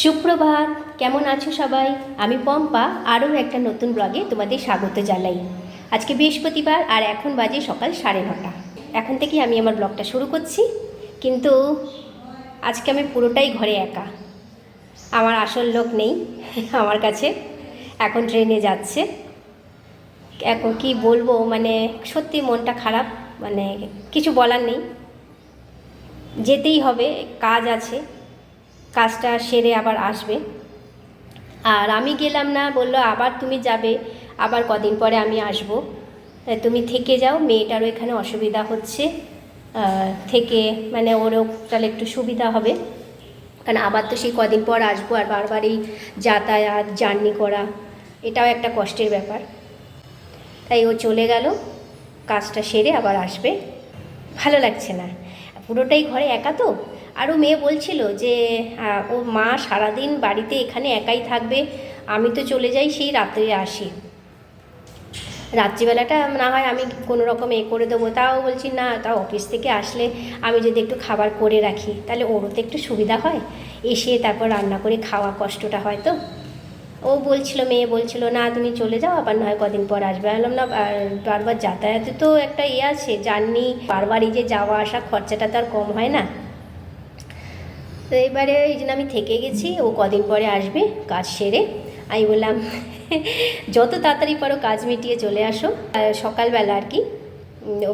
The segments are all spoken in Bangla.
সুপ্রভাত, কেমন আছো সবাই? আমি পম্পা, আরও একটা নতুন ব্লগে তোমাদের স্বাগত জানাই। আজকে বৃহস্পতিবার আর এখন বাজে সকাল 9:30। এখন থেকে আমি আমার ব্লগটা শুরু করছি, কিন্তু আজকে আমি পুরোটাই ঘরে একা। আমার আসল লোক নেই আমার কাছে, এখন ট্রেনে যাচ্ছে। এখন কি বলবো, মানে সত্যি মনটা খারাপ, মানে কিছু বলার নেই, যেতেই হবে, কাজ আছে, কাজটা সেরে আবার আসবে। আর আমি গেলাম না, বললো আবার তুমি যাবে, আবার কদিন পরে আমি আসব, তাই তুমি থেকে যাও, মেয়েটারও এখানে অসুবিধা হচ্ছে, থেকে মানে ওরও তাহলে একটু সুবিধা হবে, কারণ আবার তো সেই কদিন পর আসবো, আর বারবার এই যাতায়াত জার্নি করা এটাও একটা কষ্টের ব্যাপার। তাই ও চলে গেল, কাজটা সেরে আবার আসবে। ভালো লাগছে না, পুরোটাই ঘরে একা তো। আরও মেয়ে বলছিল যে ও মা সারাদিন বাড়িতে এখানে একাই থাকবে, আমি তো চলে যাই, সেই রাত্রে আসি, রাত্রিবেলাটা না হয় আমি কোনো রকম করে দেবো। তাও বলছি না, তাও অফিস থেকে আসলে আমি যদি একটু খাবার করে রাখি তাহলে ওরও তো একটু সুবিধা হয়, এসে তারপর রান্না করে খাওয়া কষ্টটা হয় তো। ও বলছিল, মেয়ে বলছিল না তুমি চলে যাও, আবার না হয় কদিন পর আসবে। বললাম না, বারবার যাতায়াতে তো একটা আছে, জার্নি, বারবার এই যে যাওয়া আসা খরচাটা তো আর কম হয় না। তো এবারে এই জন্য আমি থেকে গেছি, ও কদিন পরে আসবে কাজ সেরে। আমি বললাম যত তাড়াতাড়ি পারো কাজ মিটিয়ে চলে আসো। সকালবেলা আর কি,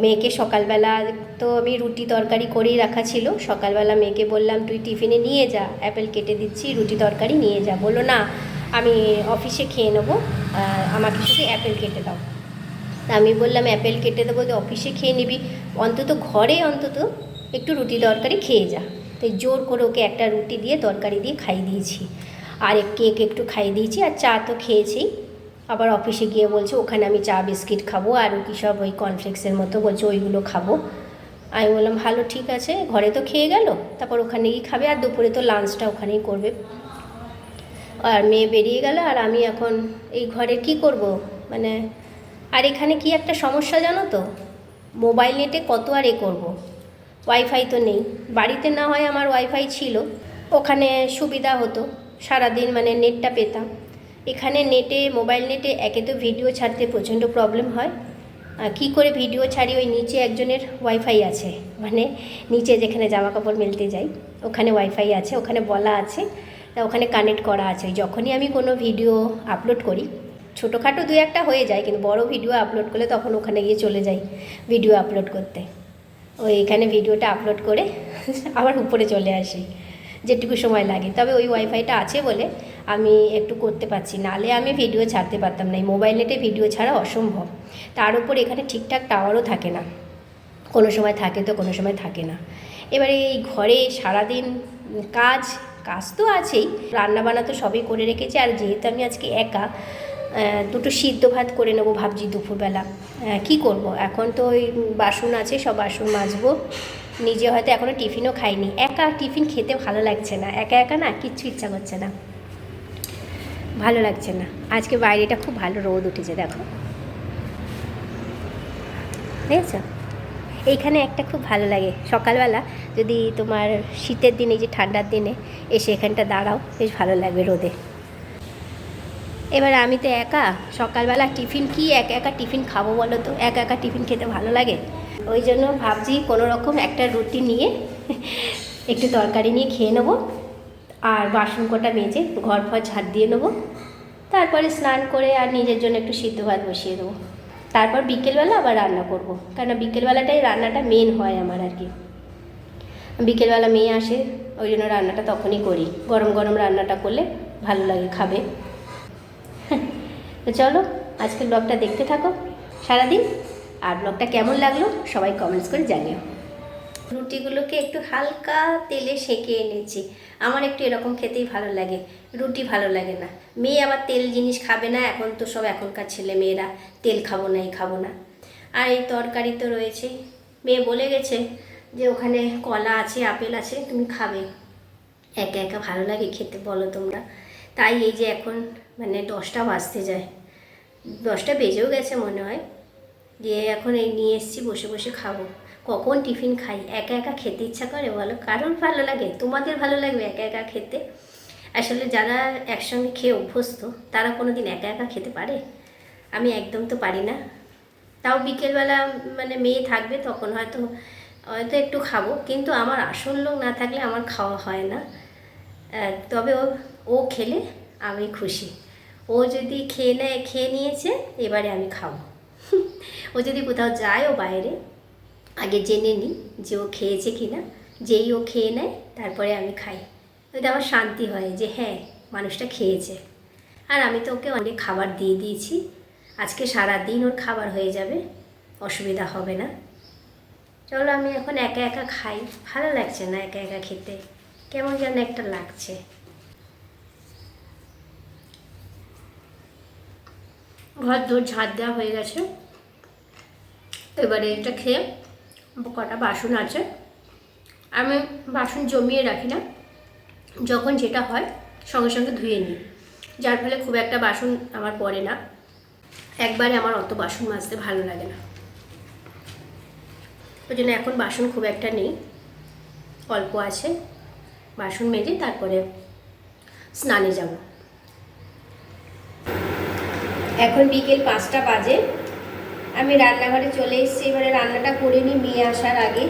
মেয়েকে সকালবেলা তো আমি রুটি তরকারি করেই রাখা ছিল। সকালবেলা মেয়েকে বললাম তুই টিফিনে নিয়ে যা, অ্যাপেল কেটে দিচ্ছি, রুটি তরকারি নিয়ে যা। বললো না আমি অফিসে খেয়ে নেবো, আমাকে শুধু অ্যাপেল কেটে দাও। তা আমি বললাম অ্যাপেল কেটে দেবো, যে অফিসে খেয়ে নিবি, অন্তত ঘরে অন্তত একটু রুটি তরকারি খেয়ে যা। তাই জোর করে ওকে একটা রুটি দিয়ে তরকারি দিয়ে খাইয়ে দিয়েছি, আর কেক একটু খাইয়ে দিয়েছি, আর চা তো খেয়েছি। আবার অফিসে গিয়ে বলছে ওখানে আমি চা বিস্কিট খাবো, আর কি সব ওই কর্নফ্লেক্সের মতো বলছে ওইগুলো খাবো। আমি বললাম ভালো, ঠিক আছে, ঘরে তো খেয়ে গেল, তারপর ওখানে গিয়ে খাবে, আর দুপুরে তো লাঞ্চটা ওখানেই করবে। আর মেয়ে বেরিয়ে গেল, আর আমি এখন এই ঘরে কি করব মানে। আর এখানে কি একটা সমস্যা জানো তো, মোবাইল নেটে কত আর করব, ওয়াইফাই তো নেই। বাড়িতে না হয় আমার ওয়াইফাই ছিল, ওখানে সুবিধা হতো, সারাদিন মানে নেটটা পেতাম। এখানে নেটে, মোবাইল নেটে একে তো ভিডিও ছাড়তে প্রচণ্ড প্রবলেম হয়। কি করে ভিডিও ছাড়ি, ওই নিচে একজনের ওয়াইফাই আছে, মানে নিচে যেখানে জামা কাপড় মেলতে যাই ওখানে ওয়াইফাই আছে, ওখানে বলা আছে, তা ওখানে কানেক্ট করা আছে। যখনই আমি কোনো ভিডিও আপলোড করি, ছোটোখাটো দু একটা হয়ে যায়, কিন্তু বড় ভিডিও আপলোড করলে তখন ওখানে গিয়ে চলে যাই ভিডিও আপলোড করতে। ওই এখানে ভিডিওটা আপলোড করে আবার উপরে চলে আসি, যেটুকু সময় লাগে। তবে ওই ওয়াইফাইটা আছে বলে আমি একটু করতে পারছি, নাহলে আমি ভিডিও ছাড়তে পারতাম না। এই মোবাইল নেটে ভিডিও ছাড়া অসম্ভব। তার উপর এখানে ঠিকঠাক টাওয়ারও থাকে না, কোনো সময় থাকে তো কোনো সময় থাকে না। এবারে এই ঘরে সারাদিন কাজ, কাজ তো আছেই, রান্নাবান্না তো সবই করে রেখেছি। আর যেহেতু আমি আজকে একা, দুটো সিদ্ধ ভাত করে নেবো ভাবছি দুপুরবেলা। কি করব, এখন তো ওই বাসন আছে, সব বাসন মাজবো। নিজে হয়তো এখনও টিফিনও খাইনি, একা টিফিন খেতে ভালো লাগছে না, একা একা না কিচ্ছু ইচ্ছা করছে না, ভালো লাগছে না। আজকে বাইরেটা খুব ভালো রোদ উঠেছে, দেখো, দেখেছো? এইখানে একটা খুব ভালো লাগে সকালবেলা, যদি তোমার শীতের দিনে, যে ঠান্ডার দিনে এসে এখানটা দাঁড়াও, বেশ ভালো লাগবে রোদে। এবার আমি তো একা, সকালবেলা টিফিন কি একা একা টিফিন খাবো বলো তো, একা একা টিফিন খেতে ভালো লাগে। ওই জন্য ভাবছি কোনো রকম একটা রুটি নিয়ে একটু তরকারি নিয়ে খেয়ে নেবো, আর বাসন কটা মেজে ঘর ফর ঝাড় দিয়ে নেবো, তারপরে স্নান করে আর নিজের জন্য একটু সিদ্ধ ভাত বসিয়ে দেবো। তারপর বিকেলবেলা আবার রান্না করব, কেন বিকেলবেলাটাই রান্নাটা মেন হয় আমার আর কি। বিকেলবেলা মেয়ে আসে, ওই জন্য রান্নাটা তখনই করি, গরম গরম রান্নাটা করলে ভালো লাগে, খাবে। তো চলো আজকের ব্লগটা দেখতে থাকো সারাদিন, আর ব্লগটা কেমন লাগলো সবাই কমেন্টস করে জানিও। রুটিগুলোকে একটু হালকা তেলে সেঁকে এনেছি, আমার একটু এরকম খেতেই ভালো লাগে, রুটি ভালো লাগে না। মেয়ে আবার তেল জিনিস খাবে না, এখন তো সব এখনকার ছেলে মেয়েরা তেল খাবো না, এই খাবো না। আর এই তরকারি তো রয়েছে, মেয়ে বলে গেছে যে ওখানে কলা আছে, আপেল আছে, তুমি খাবে। একা একা ভালো লাগে খেতে বলো তোমরা? তাই এই যে এখন মানে 10টা বাজতে যায়, 10টা বেজেও গেছে মনে হয়, দিয়ে এখন এই নিয়ে এসেছি, বসে বসে খাবো। কখন টিফিন খাই, একা একা খেতে ইচ্ছা করে বলো? কারোর ভালো লাগে? তোমাদের ভালো লাগবে একা একা খেতে? আসলে যারা একসঙ্গে খেয়ে অভ্যস্ত তারা কোনো দিন একা একা খেতে পারে? আমি একদম তো পারি না। তাও বিকেলবেলা মানে মেয়ে থাকবে তখন হয়তো হয়তো একটু খাবো, কিন্তু আমার আসল লোক না থাকলে আমার খাওয়া হয় না। তবে ও খেলে আমি খুশি। ও যদি খেয়ে নিয়েছে, এবারে আমি খাবো। ও যদি কোথাও যায় ও বাইরে, আগে জেনে নিই যে ও খেয়েছে কি না। যেই ও খেয়ে নেয় তারপরে আমি খাই। ওইটা আমার শান্তি হয় যে হ্যাঁ, মানুষটা খেয়েছে। আর আমি তো ওকে অনেক খাবার দিয়ে দিয়েছি, আজকে সারা দিন ওর খাবার হয়ে যাবে, অসুবিধা হবে না। চলো আমি এখন একা একা খাই, ভালো লাগছে না একা একা খেতে, কেমন যেন একটা লাগছে। ঘর দৌড় ঝাঁট দেওয়া হয়ে গেছে, এবারে এটা খেয়ে কটা বাসন আছে, আমি বাসন জমিয়ে রাখি না, যখন যেটা হয় সঙ্গে সঙ্গে ধুয়ে নিই, যার ফলে খুব একটা বাসন আমার পড়ে না। একবারে আমার অত বাসন মাজতে ভালো লাগে না, ওই জন্য এখন বাসন খুব একটা নেই, অল্প আছে। বাসন মেজে তারপরে স্নানে যাব। এখন বিকেল 5টা বাজে, আমি রান্নাঘরে চলে এসেছি, এবারে রান্নাটা করে নিই মেয়ে আসার আগে।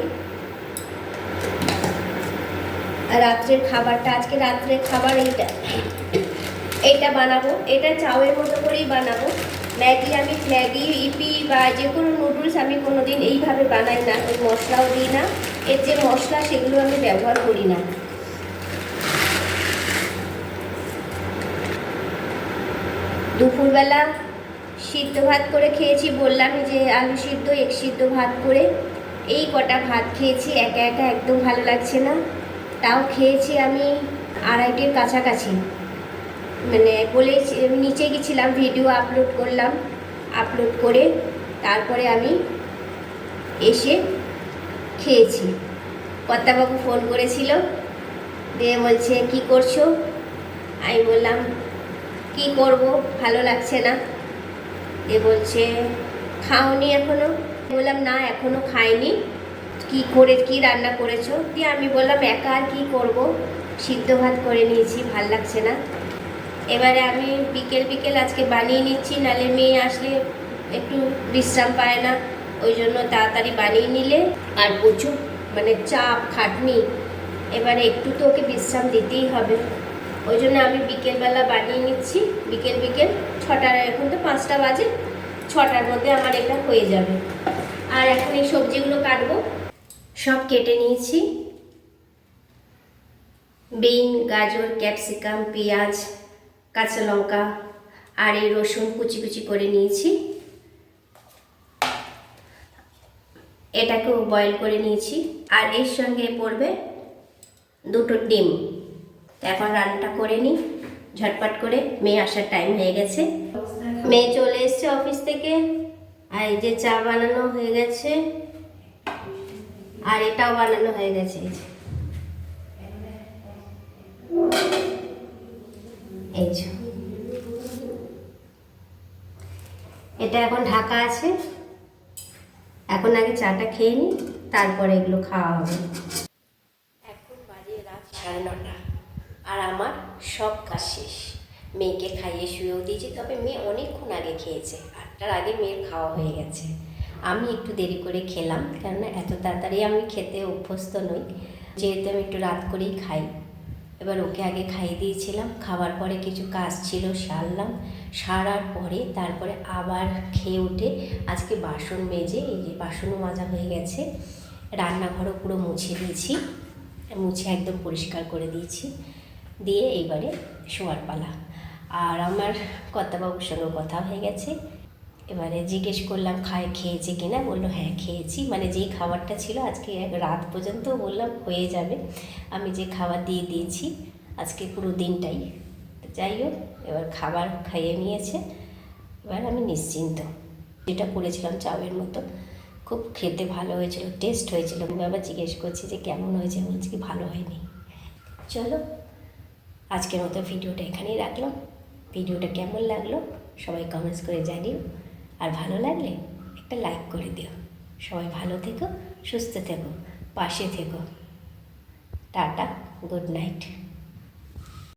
আর রাত্রের খাবারটা, আজকে রাত্রের খাবার এইটা বানাবো, এটা চাউয়ের মতো করেই বানাবো। ম্যাগি ইপি বা যে কোনো নুডলস আমি কোনো দিন এইভাবে বানাই না, ওই মশলাও দিই না, এর যে মশলা সেগুলো আমি ব্যবহার করি না। দুপুরবেলা সিদ্ধ ভাত করে খেয়েছি, বললাম যে আলু সিদ্ধ এক সিদ্ধ ভাত করে, এই কটা ভাত খেয়েছি, একা একা একদম ভালো লাগছে না। তাও খেয়েছি আমি 2:30-এর কাছাকাছি, মানে বলে নিচে গেছিলাম, ভিডিও আপলোড করলাম, আপলোড করে তারপরে আমি এসে খেয়েছি। কর্তাবাবু ফোন করেছিল, দিয়ে বলছে কি করছো, আমি বললাম কি করব, ভালো লাগছে না। এ বলছে খাওনি এখনো? বললাম না এখনো খাইনি, কি রান্না করেছো? দিয়ে আমি বললাম একা আর কি করব, সিদ্ধ ভাত করে নিয়েছি, ভাল লাগছে না। এবারে আমি বিকেল আজকে বানিয়ে নিচ্ছি, নালে মেয়ে আসলে একটু বিশ্রাম পায় না, ওই জন্য তাড়াতাড়ি বানিয়ে নিলে, আর প্রচুর মানে চাপ খাটনি, এবারে একটু তো ওকে বিশ্রাম দিতেই হবে, ওই জন্য আমি বিকেলবেলা বানিয়ে নিচ্ছি। বিকেল 6টা, এখন তো 5টা বাজে, 6টার মধ্যে আমার এটা হয়ে যাবে। আর এখন এই সবজিগুলো কাটবো, সব কেটে নিয়েছি, বিন, গাজর, ক্যাপসিকাম, পেঁয়াজ, কাঁচা লঙ্কা আর এই রসুন কুচি কুচি করে নিয়েছি, এটাকেও বয়েল করে নিয়েছি, আর এর সঙ্গে পড়বে 2টো ডিম। এখন রান্নাটা করে নিই ঝটপট করে, মেয়ে আসার টাইম হয়ে গেছে। মেয়ে চলে এসছে অফিস থেকে, আর এই যে চা বানানো হয়ে গেছে, আর এটাও বানানো হয়ে গেছে। এই যে এটা এখন ঢাকা আছে, এখন আগে চাটা খেয়ে নিই, তারপরে এগুলো খাওয়া হবে। এখন বাজে রাত 9:30, আর আমার সব কাজ শেষ, মেয়েকে খাইয়ে শুয়েও দিয়েছি, তবে মেয়ে অনেকক্ষণ আগে খেয়েছে, 8টার আগে মেয়ের খাওয়া হয়ে গেছে। আমি একটু দেরি করে খেলাম, কেননা এত তাড়াতাড়ি আমি খেতে অভ্যস্ত নই, যেহেতু আমি একটু রাত করেই খাই। এবার ওকে আগে খাইয়ে দিয়েছিলাম, খাবার পরে কিছু কাজ ছিল সারার পরে তারপরে আবার খেয়ে উঠে আজকে বাসন মেজে, এই যে বাসনও মাজা হয়ে গেছে, রান্নাঘরও পুরো মুছে দিয়েছি, মুছে একদম পরিষ্কার করে দিয়েছি, দিয়ে এইবারে শোয়ার পালা। আর আমার কর্তাবাবুর সঙ্গে কথা হয়ে গেছে, এবারে জিজ্ঞেস করলাম খেয়েছে কিনা, বললো হ্যাঁ খেয়েছি, মানে যেই খাবারটা ছিল আজকে রাত পর্যন্ত, বললাম হয়ে যাবে, আমি যে খাবার দিয়ে দিয়েছি আজকে পুরো দিনটাই। যাই হোক, এবার খাবার খাইয়ে নিয়েছে, এবার আমি নিশ্চিন্ত। যেটা করেছিলাম চাউয়ের মতো, খুব খেতে ভালো হয়েছিল, টেস্ট হয়েছিল। আমি আবার জিজ্ঞেস করছি যে কেমন হয়েছে, বলছি কি ভালো হয়নি। চলো আজকের মতো ভিডিওটা এখানেই রাখলাম, ভিডিওটা কেমন লাগলো সবাই কমেন্টস করে জানিও, আর ভালো লাগলে একটা লাইক করে দিও। সবাই ভালো থেকো, সুস্থ থেকো, পাশে থেকো। Tata, good night.